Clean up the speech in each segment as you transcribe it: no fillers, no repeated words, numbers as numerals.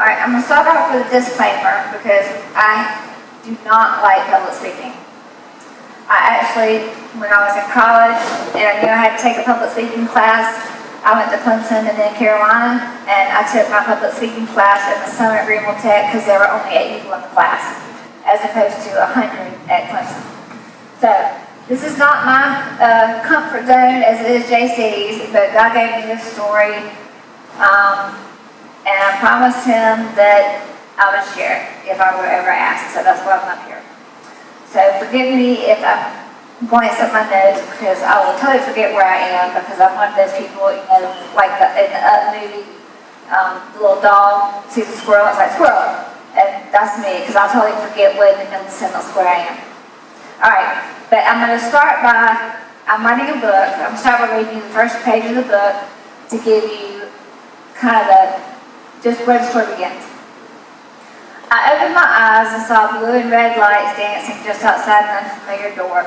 Alright, I'm going to start off with a disclaimer because I do not like public speaking. I actually, when I was in college, and I had to take a public speaking class, I went to Clemson and then Carolina, and I took my public speaking class in the summer at Greenville Tech because there were only 8 people in the class, as opposed to 100 at Clemson. So, this is not my comfort zone as it is JC's, but God gave me this story. And I promised him that I would share it if I were ever asked, so that's why I'm up here. So forgive me if I'm glancing at my notes, because I will totally forget where I am, because I'm one of those people, you know, like in the Up movie, the little dog sees a squirrel, it's like, squirrel! And that's me, because I'll totally forget when in the sentence where I am. Alright, but I'm going to start by, I'm writing a book, I'm going to start by reading you the first page of the book to give you kind of just where the story begins. I opened my eyes and saw blue and red lights dancing just outside an unfamiliar door.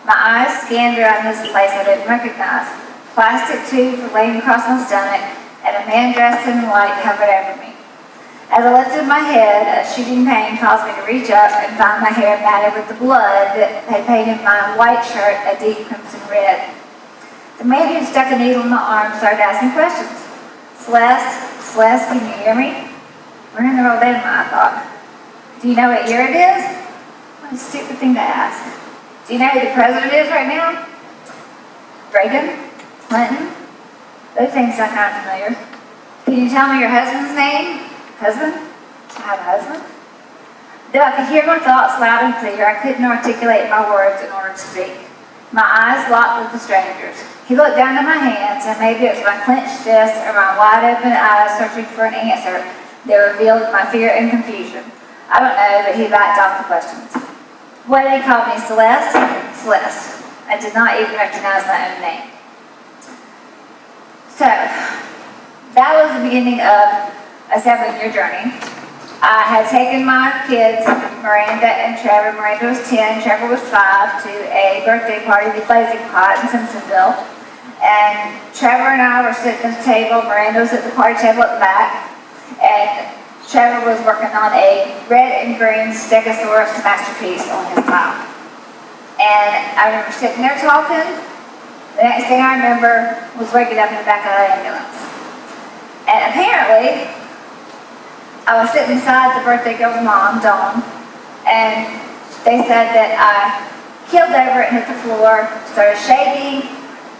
My eyes scanned around this place I didn't recognize. Plastic tubes were laying across my stomach, and a man dressed in white hovered over me. As I lifted my head, a shooting pain caused me to reach up and find my hair matted with the blood that had painted my white shirt a deep crimson red. The man who stuck a needle in my arm started asking questions. Celeste, can you hear me? Where in the world am I? I thought. Do you know what year it is? What a stupid thing to ask. Do you know who the president is right now? Reagan? Clinton? Those things sound kind of familiar. Can you tell me your husband's name? Husband? I have a husband? Though I could hear my thoughts loud and clear, I couldn't articulate my words in order to speak. My eyes locked with the stranger's. He looked down at my hands, and maybe it was my clenched fist or my wide-open eyes searching for an answer that revealed my fear and confusion. I don't know, but he backed off the questions. What did he call me, Celeste? Celeste. I did not even recognize my own name. So, that was the beginning of a 7-year journey. I had taken my kids, Miranda and Trevor. Miranda was 10, Trevor was 5, to a birthday party at the Blazing Pot in Simpsonville. And Trevor and I were sitting at the table. Miranda was at the party table at the back. And Trevor was working on a red and green Stegosaurus masterpiece on his tile. And I remember sitting there talking. The next thing I remember was waking up in the back of the ambulance. And apparently, I was sitting beside the birthday girl's mom, Dawn, and they said that I keeled over and hit the floor, started shaking,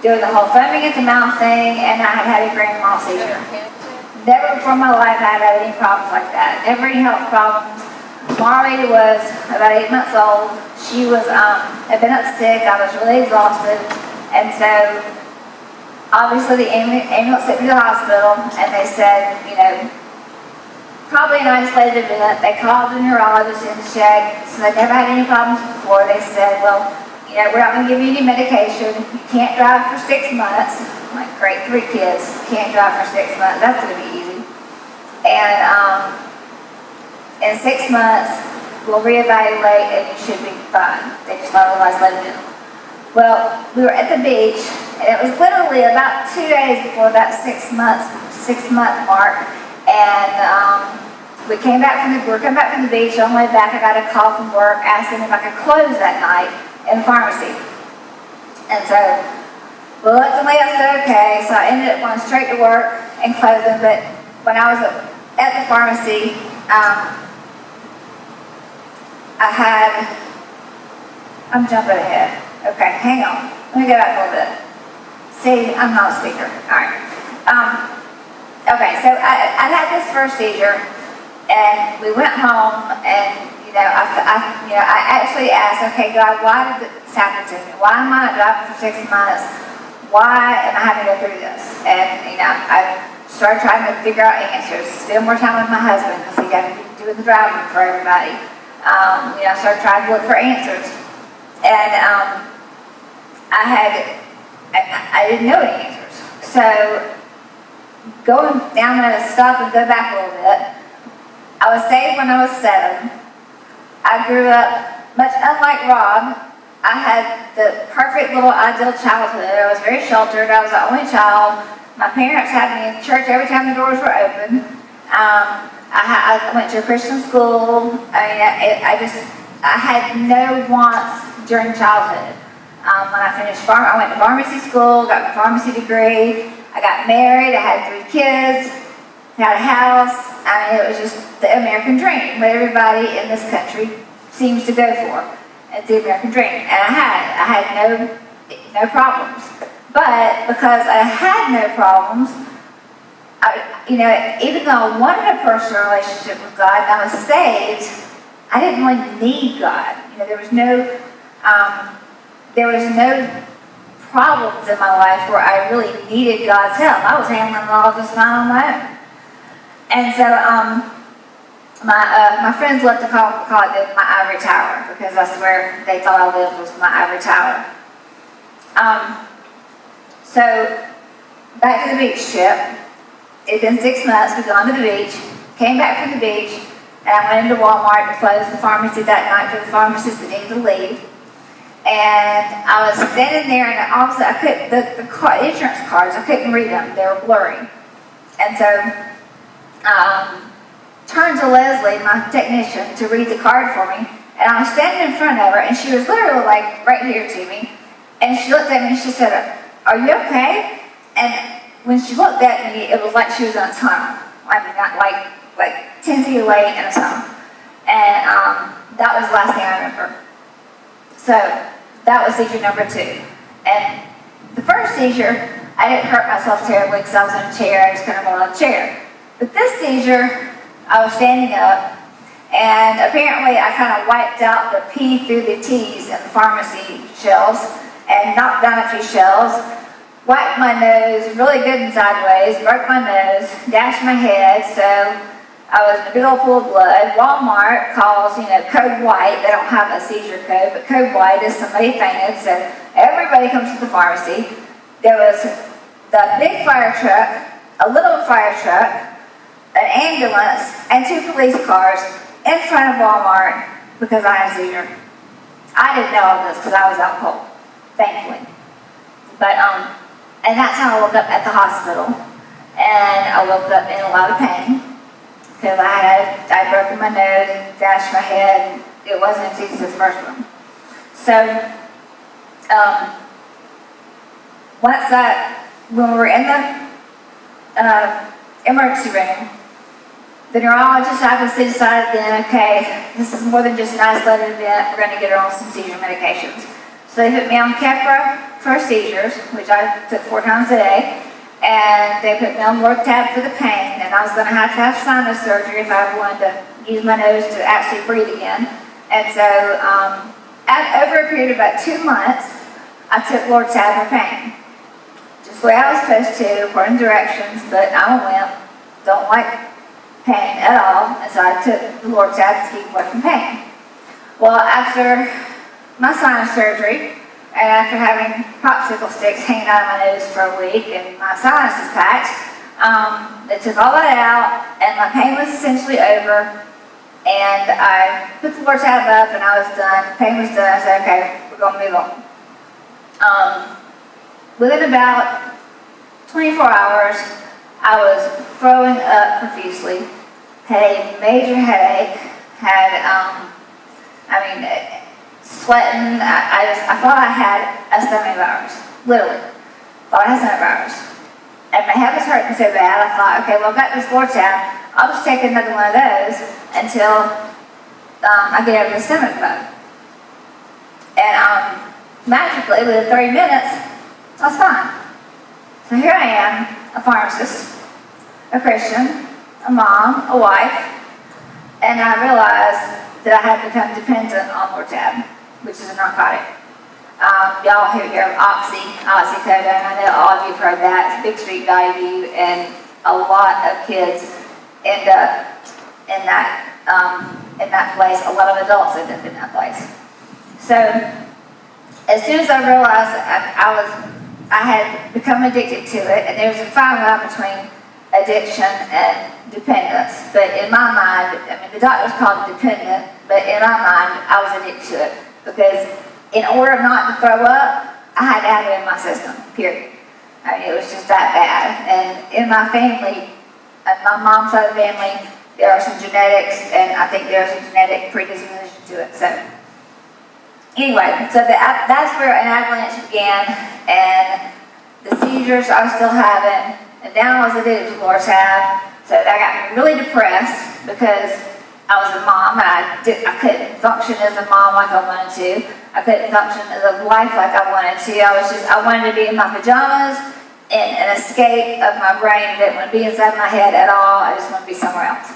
doing the whole foaming at the mouth thing, and I had had a grand mal seizure. Never before in my life had I had any problems like that. Never any health problems. Marley was about 8 months old. She was had been up sick. I was really exhausted, and so obviously the ambulance took me to the hospital, and they said, you know, probably an isolated event. They called the neurologist in to check, so they never had any problems before. They said, well, you know, we're not going to give you any medication. You can't drive for 6 months. I'm like, great, 3 kids. Can't drive for 6 months. That's going to be easy. And in 6 months, we'll reevaluate and you should be fine. They just otherwise let it in. Well, we were at the beach, and it was literally about 2 days before that 6 month mark. And we came back from the beach. On the way back, I got a call from work asking if I could close that night in the pharmacy. And so, reluctantly I said okay, so I ended up going straight to work and closing, but when I was at the pharmacy, I'm jumping ahead. Okay, hang on. Let me go back a little bit. See, I'm not a speaker. Alright. Okay, so I had this first seizure, and we went home, and I actually asked, okay, God, why did this happen to me? Why am I not driving for 6 months? Why am I having to go through this? And, I started trying to figure out answers, spend more time with my husband, because he got to be doing the driving for everybody. I started trying to look for answers. And I didn't know any answers. So, going down and stop and go back a little bit, I was saved when I was 7. I grew up, much unlike Rob. I had the perfect little ideal childhood. I was very sheltered. I was the only child. My parents had me in church every time the doors were open. I went to a Christian school. I mean, I had no wants during childhood. When I finished I went to pharmacy school, got my pharmacy degree. I got married. I had 3 kids, had a house. I mean, it was just the American dream, what everybody in this country seems to go for. It's the American dream, and I had no problems. But because I had no problems, even though I wanted a personal relationship with God and I was saved, I didn't really need God. There was no problems in my life where I really needed God's help. I was handling it all just fine on my own. And so my friends loved to call it my ivory tower, because that's where they thought I lived, was my ivory tower. So back to the beach trip. It'd been 6 months. We'd gone to the beach, came back from the beach, and I went into Walmart to close the pharmacy that night for the pharmacist that needed to leave. And I was standing there, and all of a sudden, I couldn't, the insurance cards, I couldn't read them. They were blurry. And so turned to Leslie, my technician, to read the card for me. And I was standing in front of her, and she was literally like right here to me. And she looked at me and she said, "Are you okay?" And when she looked at me, it was like she was in a tunnel. I mean, not like 10 feet away in a tunnel. And that was the last thing I remember. So that was seizure number 2. And the first seizure, I didn't hurt myself terribly because I was in a chair. I just kind of rolled out of the chair. But this seizure, I was standing up, and apparently I kind of wiped out the P through the T's in the pharmacy shelves and knocked down a few shelves, wiped my nose really good and sideways, broke my nose, dashed my head, so I was in a big old pool of blood. Walmart calls, code white. They don't have a seizure code, but code white is somebody fainted, so everybody comes to the pharmacy. There was the big fire truck, a little fire truck, an ambulance, and 2 police cars in front of Walmart because I had a seizure. I didn't know all this because I was out cold, thankfully. But, and that's how I woke up at the hospital. And I woke up in a lot of pain because I'd broken my nose and dashed my head. It wasn't as easy as the first one. So, when we were in the emergency room, the neurologist obviously decided then, okay, this is more than just an isolated event. We're going to get her on some seizure medications. So they put me on Keppra for seizures, which I took 4 times a day, and they put me on Lortab for the pain, and I was going to have sinus surgery if I wanted to use my nose to actually breathe again. And so, over a period of about 2 months, I took Lortab for pain. Just the way I was supposed to, according to directions, but I'm a wimp, don't like pain at all, and so I took the Lortab to keep away from pain. Well, after my sinus surgery, and after having popsicle sticks hanging out of my nose for a week and my sinuses packed, they took all that out, and my pain was essentially over, and I put the Lortab up, and I was done. Pain was done. I said, okay, we're going to move on. Within about 24 hours, I was throwing up profusely, had a major headache, sweating. I thought I had a stomach virus, literally. Thought I had stomach virus. And my head was hurting so bad, I thought, okay, well, I've got this Lortab. I'll just take another one of those until I get over the stomach bug. And magically, within 30 minutes, I was fine. So here I am, a pharmacist, a Christian, a mom, a wife, and I realized that I had become dependent on Lortab, which is a narcotic. Y'all hear of oxycodone. I know all of you have heard that. It's big street value, and a lot of kids end up in that place. A lot of adults end up in that place. So as soon as I realized I had become addicted to it, and there was a fine line between addiction and dependence. But in my mind, the doctors called it dependent, but in my mind, I was addicted to it because in order not to throw up, I had to have it in my system, period. It was just that bad. And in my family, my mom's side of the family, there are some genetics, and I think there's a genetic predisposition to it. So anyway, so that's where an avalanche began, and the seizures I was still having, and now I was addicted to Lortab. So that got me really depressed because I was a mom, and I couldn't function as a mom like I wanted to. I couldn't function as a wife like I wanted to. I wanted to be in my pajamas and an escape of my brain. I didn't want to be inside my head at all. I just want to be somewhere else.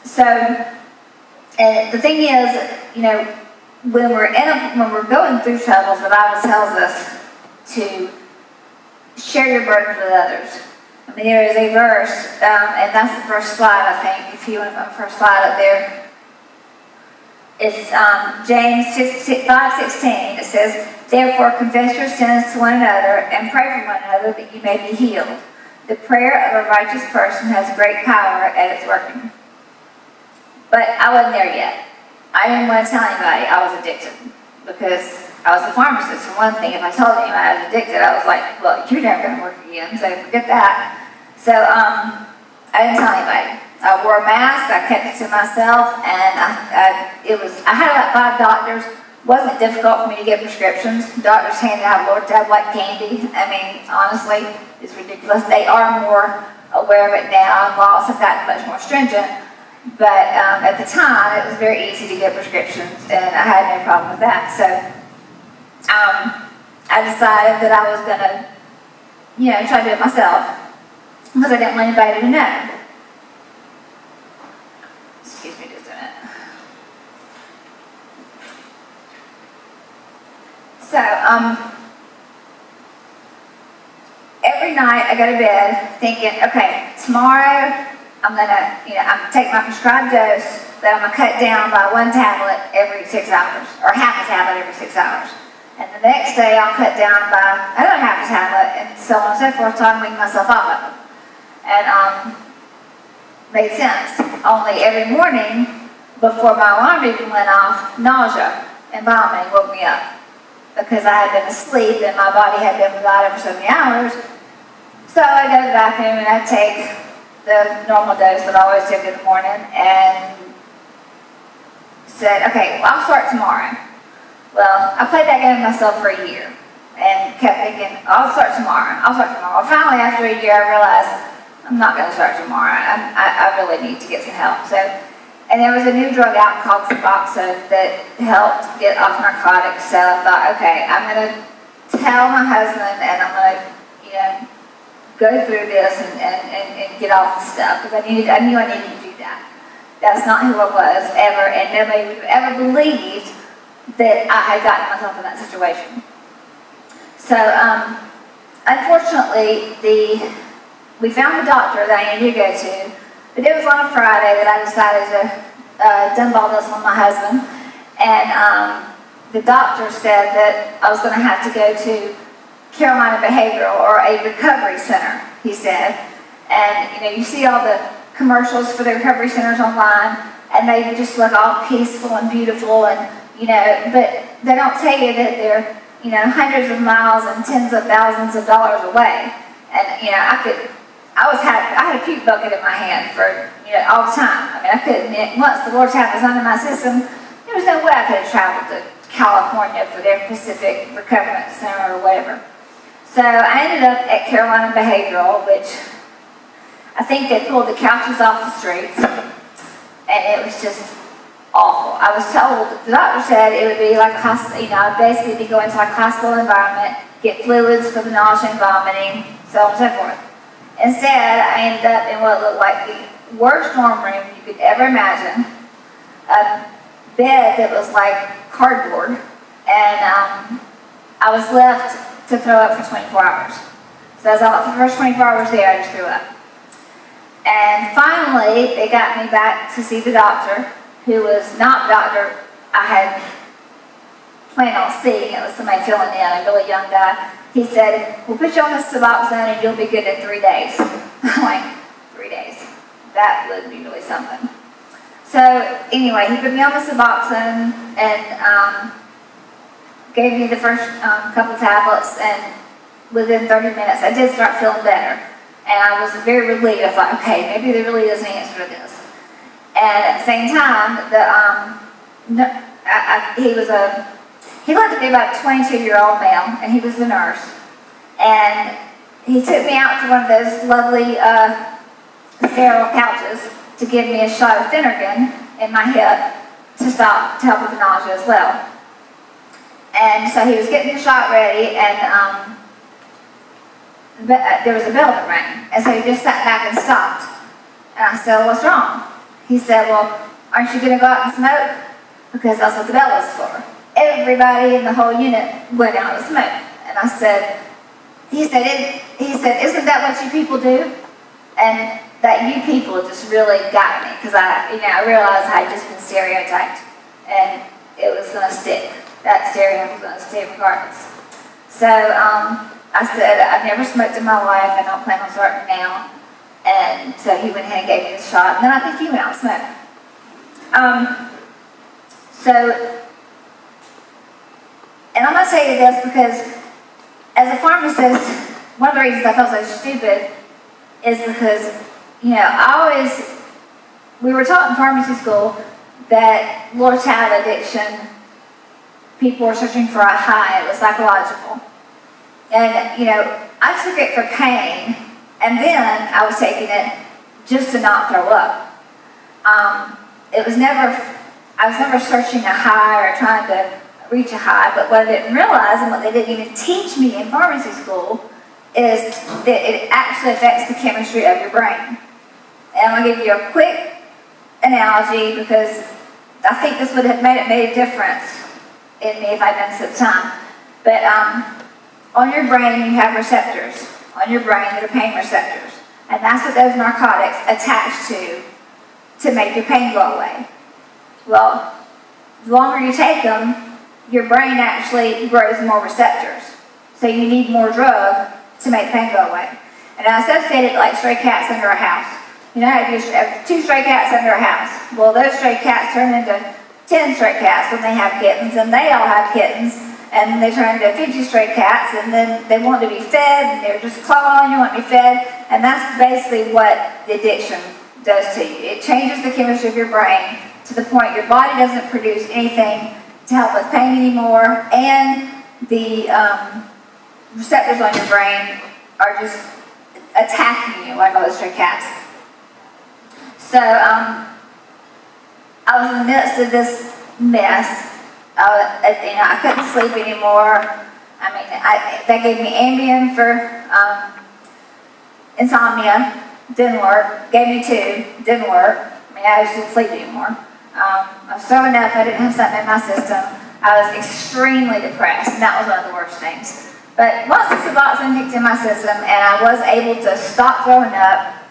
So, and the thing is, when we're going through troubles, the Bible tells us to share your burdens with others. I mean, there is a verse, and that's the first slide, I think, if you want the first slide up there. It's James 5:16. It says, "Therefore confess your sins to one another and pray for one another that you may be healed. The prayer of a righteous person has great power at its working." But I wasn't there yet. I didn't want to tell anybody I was addicted because I was a pharmacist, for one thing. If I told anybody I was addicted, I was like, well, you're never going to work again, so forget that. So I didn't tell anybody. I wore a mask, I kept it to myself, and I had about 5 doctors. It wasn't difficult for me to get prescriptions. Doctors handed out Lortab like candy. I mean, honestly, it's ridiculous. They are more aware of it now, and laws have gotten much more stringent. But at the time, it was very easy to get prescriptions, and I had no problem with that. So I decided that I was going to, try to do it myself because I didn't want anybody to know. Excuse me just a minute. So every night I go to bed thinking, okay, tomorrow I'm gonna take my prescribed dose, but I'm gonna cut down by 1 tablet every 6 hours, or half a tablet every 6 hours. And the next day I'll cut down by another half a tablet, and so on and so forth, till I wean myself off of them. And made sense. Only every morning, before my alarm even went off, nausea and vomiting woke me up because I had been asleep and my body had been without it for so many hours. So I go to the bathroom and I take the normal dose that I always took in the morning and said, okay, well, I'll start tomorrow. Well, I played that game with myself for a year and kept thinking, I'll start tomorrow. Well, finally, after a year, I realized I'm not going to start tomorrow. I really need to get some help. So, and there was a new drug out called Suboxone that helped get off narcotics. So I thought, okay, I'm going to tell my husband and I'm going to, go through this and get off the stuff because I knew I needed to do that. That's not who I was ever, and nobody would have ever believed that I had gotten myself in that situation. So, unfortunately, we found the doctor that I needed to go to, but it was on a Friday that I decided to dump all this on my husband, and the doctor said that I was going to have to go to Carolina Behavioral or a recovery center, he said. And, you see all the commercials for the recovery centers online, and they just look all peaceful and beautiful, and, but they don't tell you that they're, hundreds of miles and tens of thousands of dollars away. And, I had a puke bucket in my hand for, all the time. I mean, I couldn't, once the Lortab was under my system, there was no way I could have traveled to California for their Pacific Recovery Center or whatever. So I ended up at Carolina Behavioral, which I think they pulled the couches off the streets, and it was just awful. I was told, the doctor said it would be like, I'd basically be going to like a hospital environment, get fluids for the nausea and vomiting, so on and so forth. Instead, I ended up in what looked like the worst dorm room you could ever imagine, a bed that was like cardboard, and I was left to throw up for 24 hours. So as I was the first 24 hours there, I just threw up. And finally, they got me back to see the doctor, who was not the doctor I had planned on seeing. It was somebody filling in, a really young guy. He said, we'll put you on the Suboxone and you'll be good in 3 days. I'm like, 3 days? That would be really something. So anyway, he put me on the Suboxone and gave me the first couple tablets, and within 30 minutes I did start feeling better. And I was very relieved. I thought, okay, maybe there really is an answer to this. And at the same time, he looked to be about a 22-year-old male, and he was the nurse. And he took me out to one of those lovely sterile couches to give me a shot of Phenergan in my hip to help with the nausea as well. And so he was getting the shot ready, and there was a bell that rang. And so he just sat back and stopped. And I said, well, what's wrong? He said, well, aren't you going to go out and smoke? Because that's what the bell is for. Everybody in the whole unit went out and smoked. And I said, he said, isn't that what you people do? And that you people just really got me, because I realized I had just been stereotyped, and it was going to stick. That stereotype was going to stay regardless. So I said, I've never smoked in my life, I don't plan on starting now. And so he went ahead and gave me the shot, and then I think he went out and smoked. And I'm going to tell you this because as a pharmacist, one of the reasons I felt so stupid is because, we were taught in pharmacy school that Lortab addiction, people were searching for a high, it was psychological. And, I took it for pain, and then I was taking it just to not throw up. I was never searching a high or trying to reach a high, but what I didn't realize, and what they didn't even teach me in pharmacy school, is that it actually affects the chemistry of your brain. And I'm going to give you a quick analogy because I think this would have made a difference in me if I'd done some time. But on your brain, you have receptors. On your brain, there are pain receptors. And that's what those narcotics attach to make your pain go away. Well, the longer you take them, your brain actually grows more receptors. So you need more drug to make pain go away. And I associate it like stray cats under a house. If you have 2 stray cats under a house, well, those stray cats turn into 10 stray cats when they have kittens, and they all have kittens, and they turn into 50 stray cats, and then they want to be fed, and they're just clawing on you, want to be fed, and that's basically what the addiction does to you. It changes the chemistry of your brain to the point your body doesn't produce anything to help with pain anymore, and the receptors on your brain are just attacking you like all those stray cats. So I was in the midst of this mess. I couldn't sleep anymore. They gave me Ambien for insomnia. Didn't work. Gave me 2. Didn't work. I just didn't sleep anymore. I was throwing up. I didn't have something in my system. I was extremely depressed, and that was one of the worst things. But once the Suboxone kicked in my system, and I was able to stop throwing up,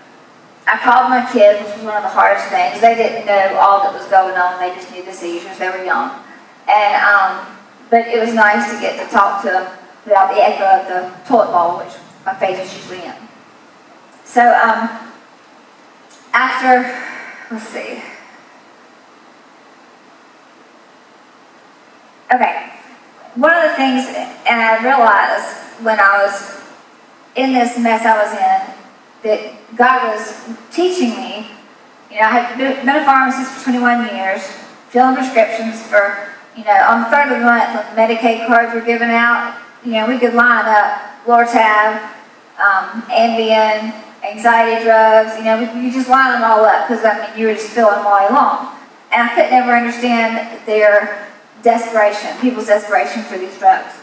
I called my kids, which was one of the hardest things. They didn't know all that was going on. They just knew the seizures. They were young. But it was nice to get to talk to them without the echo of the toilet bowl, which my face was usually in. So let's see. Okay. One of the things, and I realized when I was in this mess I was in, that God was teaching me. I had been a pharmacist for 21 years, filling prescriptions for, on the 3rd of the month when the Medicaid cards were given out, we could line up Lortab, Ambien, anxiety drugs, you just line them all up because, you were just filling them all day long. And I couldn't ever understand their desperation, people's desperation for these drugs.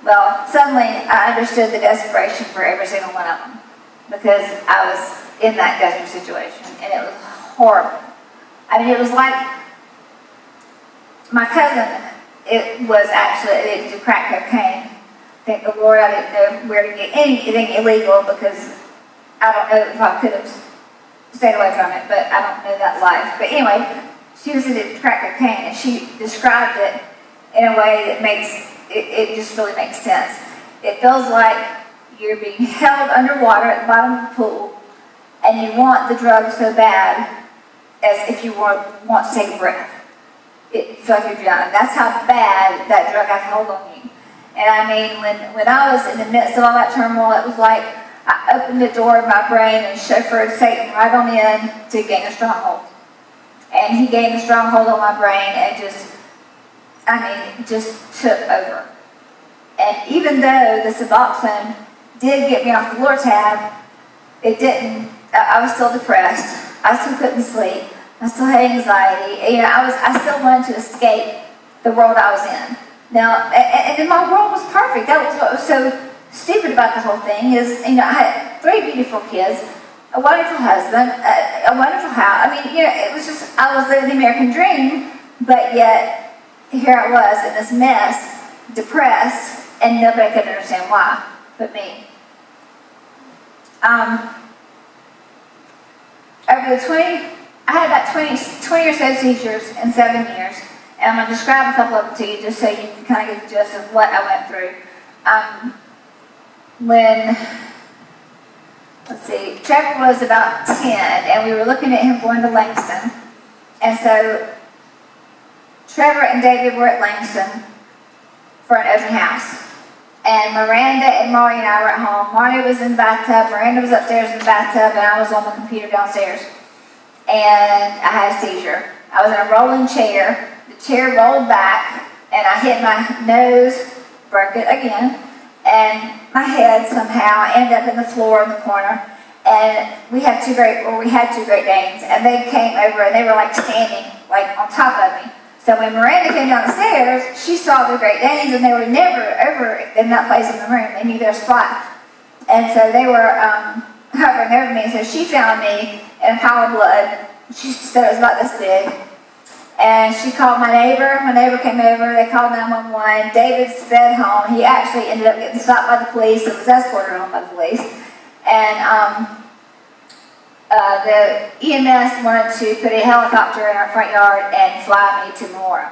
Well, suddenly I understood the desperation for every single one of them because I was in that desperate situation, and it was horrible. It was like my cousin, it was actually addicted to crack cocaine. Thank the Lord I didn't know where to get anything illegal because I don't know if I could have stayed away from it, but I don't know that life. But anyway, she was addicted to crack cocaine, and she described it in a way that it just really makes sense. It feels like you're being held underwater at the bottom of the pool, and you want the drug so bad as if you want to take a breath. It feels like you're drowning. That's how bad that drug has hold on you. And when I was in the midst of all that turmoil, it was like I opened the door of my brain and chauffeured Satan right on in to gain a stronghold. And he gained a stronghold on my brain and just took over. And even though the Suboxone did get me off the Lortab, it didn't. I was still depressed. I still couldn't sleep. I still had anxiety. I still wanted to escape the world I was in. Now, and my world was perfect. That was what was so stupid about the whole thing is, I had 3 beautiful kids, a wonderful husband, a wonderful house. It was just, I was living the American dream, but yet here I was in this mess, depressed, and nobody could understand why but me. I had about 20 or so seizures in 7 years, and I'm going to describe a couple of them to you just so you can kind of get the gist of what I went through. Trevor was about 10, and we were looking at him going to Langston, and so Trevor and David were at Langston for an open house. And Miranda and Marty and I were at home. Marty was in the bathtub, Miranda was upstairs in the bathtub, and I was on the computer downstairs. And I had a seizure. I was in a rolling chair. The chair rolled back, and I hit my nose, broke it again, and my head somehow ended up in the floor in the corner. And we had two Great Danes, and they came over, and they were like standing like on top of me. So when Miranda came down the stairs, she saw the Great Danes, and they were never over in that place in the room. They knew their spot. And so they were hovering over me. So she found me in a pile of blood. She said it was about this big. And she called my neighbor. My neighbor came over. They called 911. David sped home. He actually ended up getting stopped by the police and was escorted home by the police. And the EMS wanted to put a helicopter in our front yard and fly me to Memorial.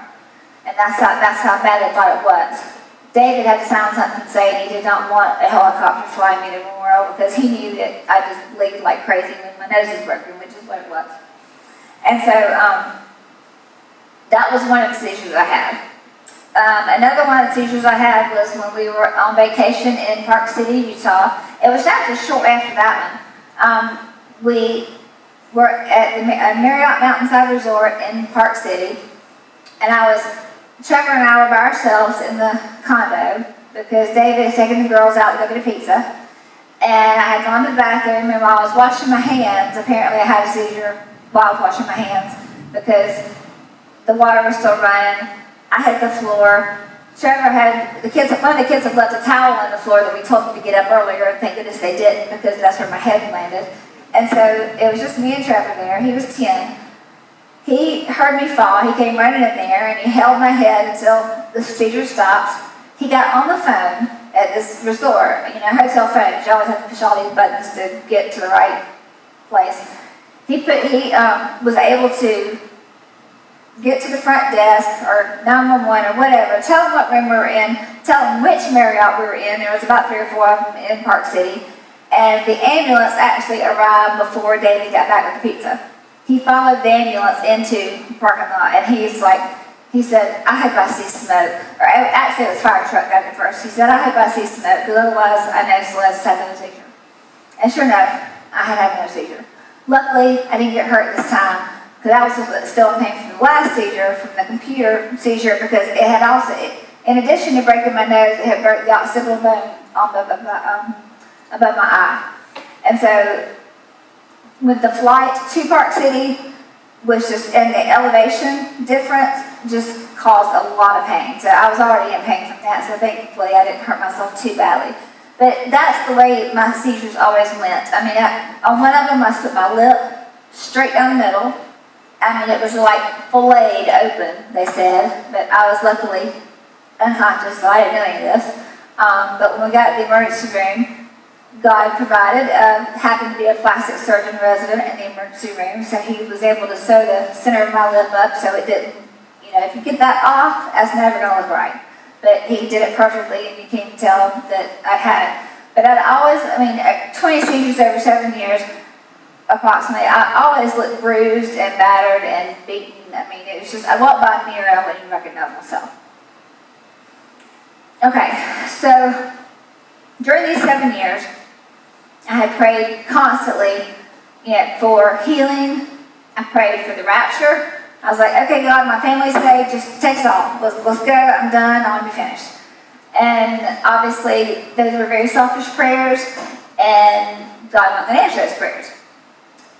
And that's how bad they thought it was. David had to sign something saying he did not want a helicopter flying me to Memorial because he knew that I just bleeded like crazy when my nose was broken, which is what it was. And so that was one of the seizures I had. Another one of the seizures I had was when we were on vacation in Park City, Utah. It was actually short after that one. We were at the Marriott Mountainside Resort in Park City, and Trevor and I were by ourselves in the condo because David had taken the girls out to go get a pizza. And I had gone to the bathroom, and while I was washing my hands, apparently I had a seizure while I was washing my hands because the water was still running. I hit the floor. Trevor one of the kids had left a towel on the floor that we told them to get up earlier, and thank goodness they didn't because that's where my head landed. And so it was just me and Trevor there. He was 10. He heard me fall. He came running in there, and he held my head until the seizure stopped. He got on the phone at this resort, hotel phones. You always have to push all these buttons to get to the right place. He was able to get to the front desk or 911 or whatever, tell them what room we were in, tell them which Marriott we were in. There was about 3 or 4 of them in Park City. And the ambulance actually arrived before David got back with the pizza. He followed the ambulance into the parking lot, and he said, I hope I see smoke. Or actually, it was fire truck got it first. He said, I hope I see smoke, because otherwise I know Celeste had no seizure. And sure enough, I had no seizure. Luckily, I didn't get hurt this time, because I was still in pain from the last seizure, from the computer seizure, because it had also, in addition to breaking my nose, it had broke the occipital bone above my eye. And so, with the flight to Park City, and the elevation difference just caused a lot of pain. So I was already in pain from that, so thankfully I didn't hurt myself too badly. But that's the way my seizures always went. On one of them I put my lip straight down the middle. It was like filleted open, they said, but I was luckily unconscious, so I didn't know any of this. But when we got to the emergency room, God provided, happened to be a plastic surgeon resident in the emergency room, so he was able to sew the center of my lip up so it didn't, if you get that off, that's never going to look right. But he did it perfectly, and you can't tell that I had it. But I'd always, 20 seizures over 7 years, approximately, I always looked bruised and battered and beaten. It was just, I walked by a mirror, I wouldn't even recognize myself. Okay, so during these 7 years, I had prayed constantly, for healing. I prayed for the rapture. I was like, okay, God, my family's saved, just take us all. Let's go, I'm done, I want to be finished. And obviously, those were very selfish prayers, and God wasn't going to answer those prayers.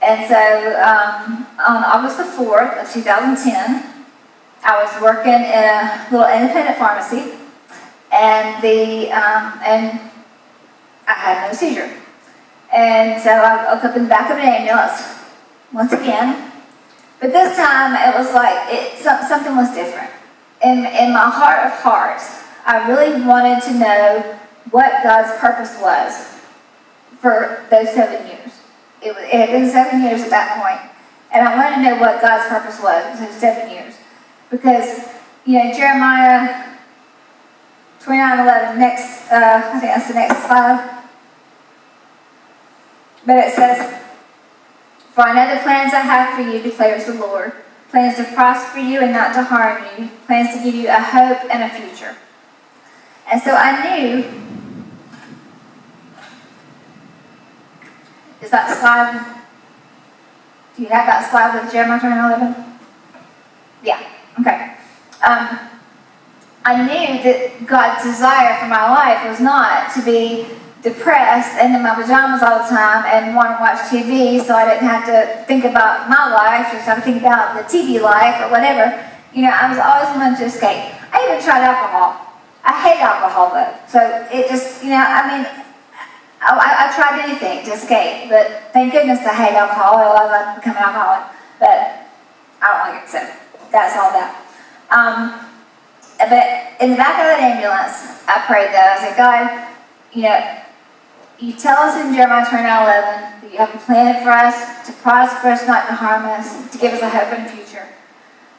And so, on August the 4th of 2010, I was working in a little independent pharmacy, and and I had no seizure. And so I woke up in the back of an ambulance once again, but this time it was like something was different. In my heart of hearts, I really wanted to know what God's purpose was for those 7 years. It had been 7 years at that point, and I wanted to know what God's purpose was for those 7 years. Because, Jeremiah 29:11, I think that's the next slide. But it says, "For I know the plans I have for you, declares the Lord, plans to prosper you and not to harm you, plans to give you a hope and a future." And so I knew, is that slide, do you have that slide with Jeremiah 29:11? Yeah, okay. I knew that God's desire for my life was not to be depressed and in my pajamas all the time and want to watch TV so I didn't have to think about my life, just have to think about the TV life or whatever. I was always wanting to escape. I even tried alcohol. I hate alcohol though. So it just, I tried anything to escape, but thank goodness I hate alcohol, otherwise I'd become an alcoholic. But I don't like it, so that's all that. But in the back of that ambulance, I prayed that. I said, God, you tell us in Jeremiah 29:11 that you have a plan for us, to prosper us, not to harm us, to give us a hope and a future.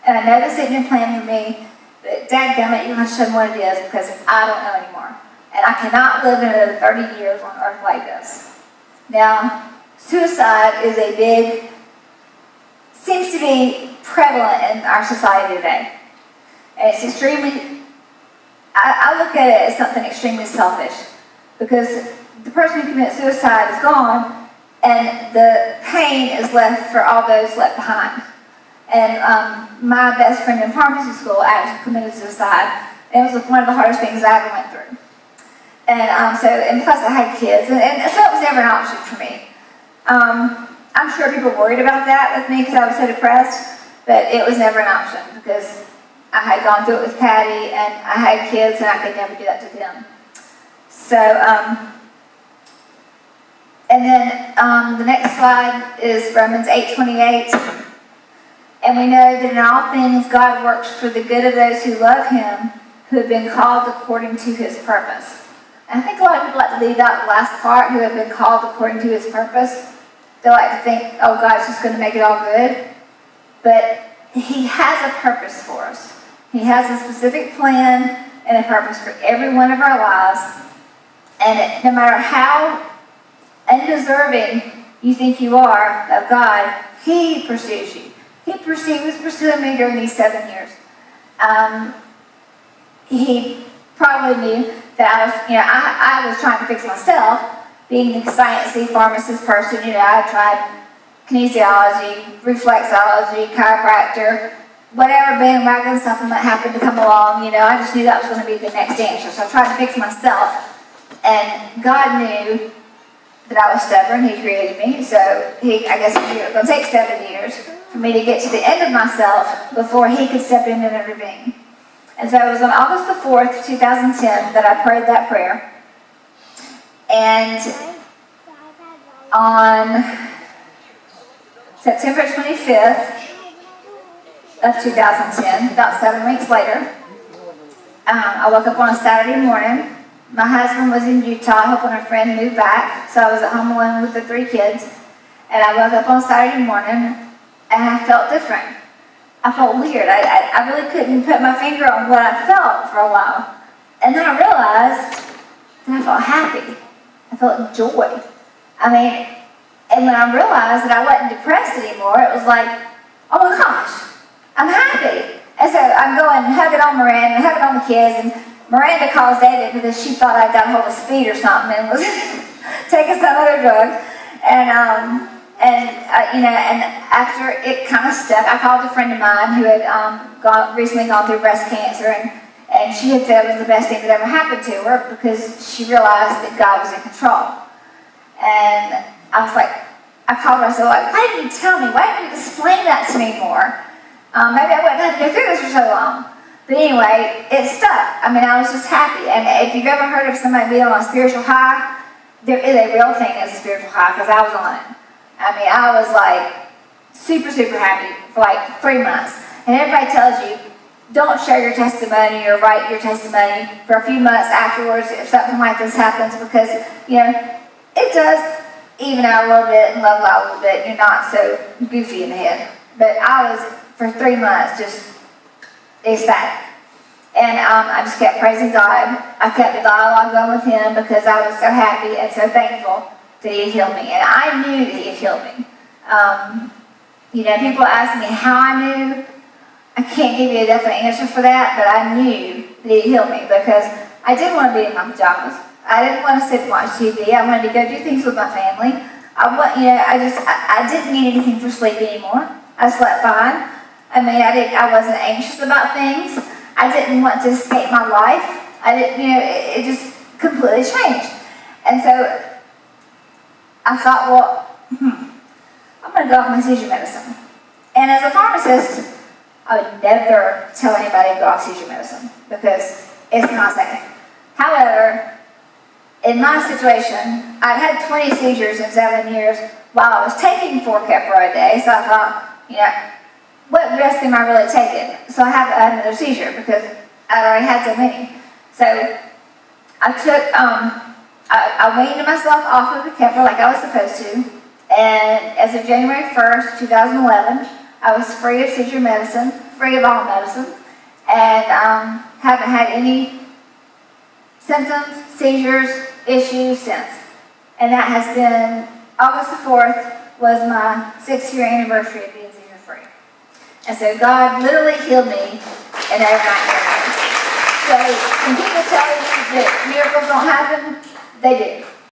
And I know this isn't your plan for me, but dadgummit, you're going to show me what it is, because I don't know anymore. And I cannot live another 30 years on earth like this. Now, suicide is seems to be prevalent in our society today. And it's I look at it as something extremely selfish, because the person who commits suicide is gone, and the pain is left for all those left behind. And my best friend in pharmacy school actually committed suicide, and it was one of the hardest things I ever went through. And plus I had kids, and so it was never an option for me. I'm sure people worried about that with me because I was so depressed, but it was never an option because I had gone through it with Patty, and I had kids, and I could never do that to them. So, and then the next slide is Romans 8:28. And we know that in all things God works for the good of those who love Him, who have been called according to His purpose. And I think a lot of people like to leave out the last part, who have been called according to His purpose. They like to think, oh, God's just going to make it all good. But He has a purpose for us. He has a specific plan and a purpose for every one of our lives. And no matter how undeserving you think you are of God, He pursues you. He was pursuing me during these 7 years. He probably knew that I was trying to fix myself, being the sciencey pharmacist person. I tried kinesiology, reflexology, chiropractor, whatever bandwagon supplement happened to come along. I just knew that was going to be the next answer. So I tried to fix myself, and God knew that I was stubborn. He created me, so I guess it was going to take 7 years for me to get to the end of myself before He could step in and intervene. And so it was on August the 4th, 2010, that I prayed that prayer. And on September 25th of 2010, about 7 weeks later, I woke up on a Saturday morning. My husband was in Utah helping a friend move back, so I was at home alone with the 3 kids. And I woke up on Saturday morning, and I felt different. I felt weird. I really couldn't put my finger on what I felt for a while. And then I realized that I felt happy. I felt joy. And when I realized that I wasn't depressed anymore, it was like, oh my gosh, I'm happy. And so I'm going hugging on Miranda and hugging on the kids, and Miranda calls David because she thought I got hold of speed or something and was taking some other drug. And after it kind of stuck, I called a friend of mine who had recently gone through breast cancer, and she had said it was the best thing that ever happened to her because she realized that God was in control. And I was like, I called her, I said, like, why didn't you tell me? Why didn't you explain that to me more? Maybe I wouldn't have to go through this for so long. But anyway, it stuck. I mean, I was just happy. And if you've ever heard of somebody being on a spiritual high, there is a real thing as a spiritual high, because I was on it. I mean, I was like super, super happy for like 3 months. And everybody tells you, don't share your testimony or write your testimony for a few months afterwards if something like this happens, because, it does even out a little bit and level out a little bit. You're not so goofy in the head. But I was, for 3 months, just ecstatic. And I just kept praising God. I kept the dialogue going with Him because I was so happy and so thankful that He had healed me. And I knew that He had healed me. People ask me how I knew. I can't give you a definite answer for that, but I knew that He healed me because I didn't want to be in my pajamas. I didn't want to sit and watch TV. I wanted to go do things with my family. I didn't need anything for sleep anymore. I slept fine. I mean, I wasn't anxious about things. I didn't want to escape my life. It just completely changed. And so I thought, well, I'm going to go off my seizure medicine. And as a pharmacist, I would never tell anybody to go off seizure medicine because it's not safe. However, in my situation, I'd had 20 seizures in 7 years while I was taking 4 Keppra a day, so I thought, what risk am I really taking? So I have another seizure because I already had so many. So I took, I weaned myself off of the Keppra like I was supposed to, and as of January 1st, 2011, I was free of seizure medicine, free of all medicine, and haven't had any symptoms, seizures, issues since. And that has been, August the 4th was my 6-year anniversary of being seizure free. And so God literally healed me in overnight miracle. So when people tell you that miracles don't happen, they do.